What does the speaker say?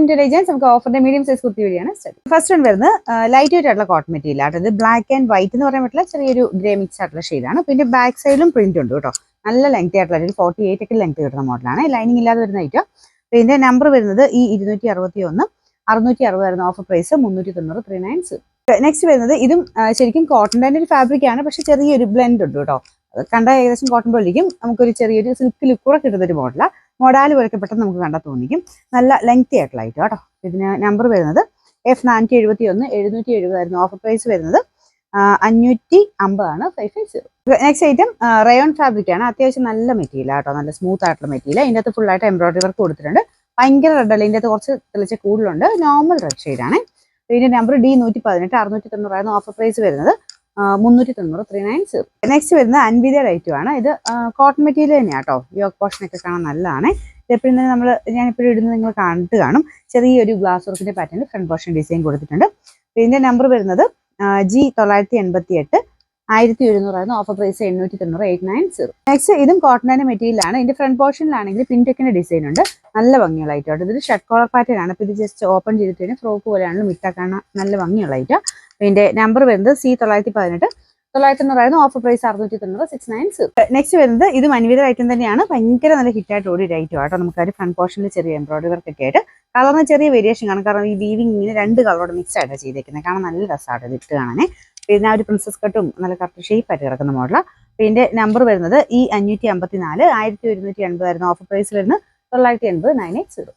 Intelligence നമുക്ക് ഓഫറിന്റെ medium size kurti വഴിയാണ് study. First one വരുന്നത് ലൈറ്റ് വെയിറ്റ് ആയിട്ടുള്ള കോട്ടൺ മെറ്റീരിയൽ ആട്ടോ. ഇത് ബ്ലാക്ക് ആൻഡ് വൈറ്റ് എന്ന് പറയാൻ പറ്റില്ല, ചെറിയൊരു ഗ്രേ മിക്സ് ആയിട്ടുള്ള ഷെയ്ഡാണ്. പിന്നെ ബാക്ക് സൈഡിലും പ്രിന്റ് ഉണ്ട് കേട്ടോ. നല്ല ലെങ്ത് ആയിട്ടുള്ള ഒരു 48 ഒക്കെ ലെങ്ത് കിട്ടുന്ന മോഡലാണ്. ലൈനിങ് ഇല്ലാതെ വരുന്ന ഐറ്റം. ഇതിന്റെ നമ്പർ വരുന്നത് ഈ 261 660 ആയിരുന്നു ഓഫർ പ്രൈസ്. 390 390. നെക്സ്റ്റ് വരുന്നത് ഇതും ശരിക്കും കോട്ടൺ തന്നെ ഒരു ഫാബ്രിക് ആണ്, പക്ഷെ ചെറിയൊരു ബ്ലെൻഡ് ഉണ്ട് കേട്ടോ. കണ്ട ഏകദേശം കോട്ടൺ പോലിരിക്കും. നമുക്കൊരു ചെറിയൊരു സിൽക്ക് ലുക്ക് കൂടെ കിട്ടുന്ന ഒരു മോഡലാണ്. മോഡാല് പോലൊക്കെ പെട്ടെന്ന് നമുക്ക് കണ്ടാൽ തോന്നിക്കും. നല്ല ലെങ്തി ആയിട്ടുള്ള ഐറ്റം കേട്ടോ. ഇതിന് നമ്പർ വരുന്നത് F471 770 ആയിരുന്നു ഓഫർ പ്രൈസ് വരുന്നത്. 550 ആണ് 550. നെക്സ്റ്റ് ഐറ്റം റയോൺ ഫാബ്രിക് ആണ്. അത്യാവശ്യം നല്ല മെറ്റീരിയൽ ആട്ടോ, നല്ല സ്മൂത്ത് ആയിട്ടുള്ള മെറ്റീരിയൽ. ഇതിൻ്റെ അകത്ത് ഫുൾ ആയിട്ട് എംബ്രോയിഡറി വർക്ക് കൊടുത്തിട്ടുണ്ട്. ഭയങ്കര റെഡ് അല്ല, ഇതിൻ്റെ അകത്ത് കുറച്ച് തെളിച്ച കൂടുതലുണ്ട്. നോർമൽ റെഡ് ഷെയ്ഡ് ആണ്. ഇതിന്റെ നമ്പർ D118 690 ആയിരുന്നു ഓഫർ പ്രൈസ് വരുന്നത്. 390 390. നെക്സ്റ്റ് വരുന്നത് അൻവിതയുടെ ഐറ്റം ആണ്. ഇത് കോട്ടൺ മെറ്റീരിയൽ തന്നെയാണ് കേട്ടോ. യോക്ക് പോർഷൻ ഒക്കെ കാണാൻ നല്ലതാണ്. ഇതെപ്പോഴും ഞാനിപ്പോഴും ഇടുന്നത് നിങ്ങൾ കണ്ടിട്ട് കാണും. ചെറിയൊരു ഗ്ലാസ് വർക്കിന്റെ പാറ്റേണിൽ ഫ്രണ്ട് പോർഷൻ ഡിസൈൻ കൊടുത്തിട്ടുണ്ട്. ഇതിന്റെ നമ്പർ വരുന്നത് G988 1100 ആയിരുന്നു ഓഫർ പ്രൈസ്. 890 890. നെക്സ്റ്റ് ഇതും കോട്ടൺ മെറ്റീരിയൽ ആണ്. ഇതിന്റെ ഫ്രണ്ട് പോർഷനിലാണെങ്കിൽ പിൻടെക്കിന്റെ ഡിസൈൻ ഉണ്ട്. നല്ല ഭംഗിയുള്ള ഐറ്റം. ഇതൊരു ഷർട്ട് കോളർ പാറ്റേൺ ആണ്. അപ്പോൾ ഇത് ജസ്റ്റ് ഓപ്പൺ ചെയ്തിട്ട് ഫ്രോക്ക് പോലെയാണല്ലോ മിറ്റാക്കാൻ നല്ല ഭംഗിയുള്ള ഐറ്റം. ഇതിന്റെ നമ്പർ വരുന്നത് C918 990 ആയിരുന്നു ഓഫർ പ്രൈസ്. 690 690. നെക്സ്റ്റ് വരുന്നത് ഇത് അൻവിത ഐറ്റം തന്നെയാണ്. ഭയങ്കര നല്ല ഹിറ്റായിട്ട് ഓടിയ ഐറ്റം ആട്ടോ. നമുക്ക് ഫ്രണ്ട് പോർഷനിൽ ചെറിയ എംബ്രോയിഡറി വർക്ക് ഒക്കെ ആയിട്ട് കളറിന് ചെറിയ വേരിയേഷൻ കാണും. കാരണം ഈ വീവിങ് ഇങ്ങനെ 2 കളറോട് മിക്സ് ആയിട്ടാണ് ചെയ്തേക്കുന്നത്. കാണാൻ നല്ല രസമായിട്ട് ഇത് ഇട്ട് കാണാനേ. പിന്നെ ആ ഒരു പ്രിൻസസ് കട്ടും നല്ല കറക്റ്റ് ഷേപ്പ് ആയിട്ട് കിടക്കുന്ന മോഡലാണ്. ഇതിന്റെ നമ്പർ വരുന്നത് ഈ 554 1180 ആയിരുന്നു ഓഫർ പ്രൈസ് വരുന്നത്. 980 980.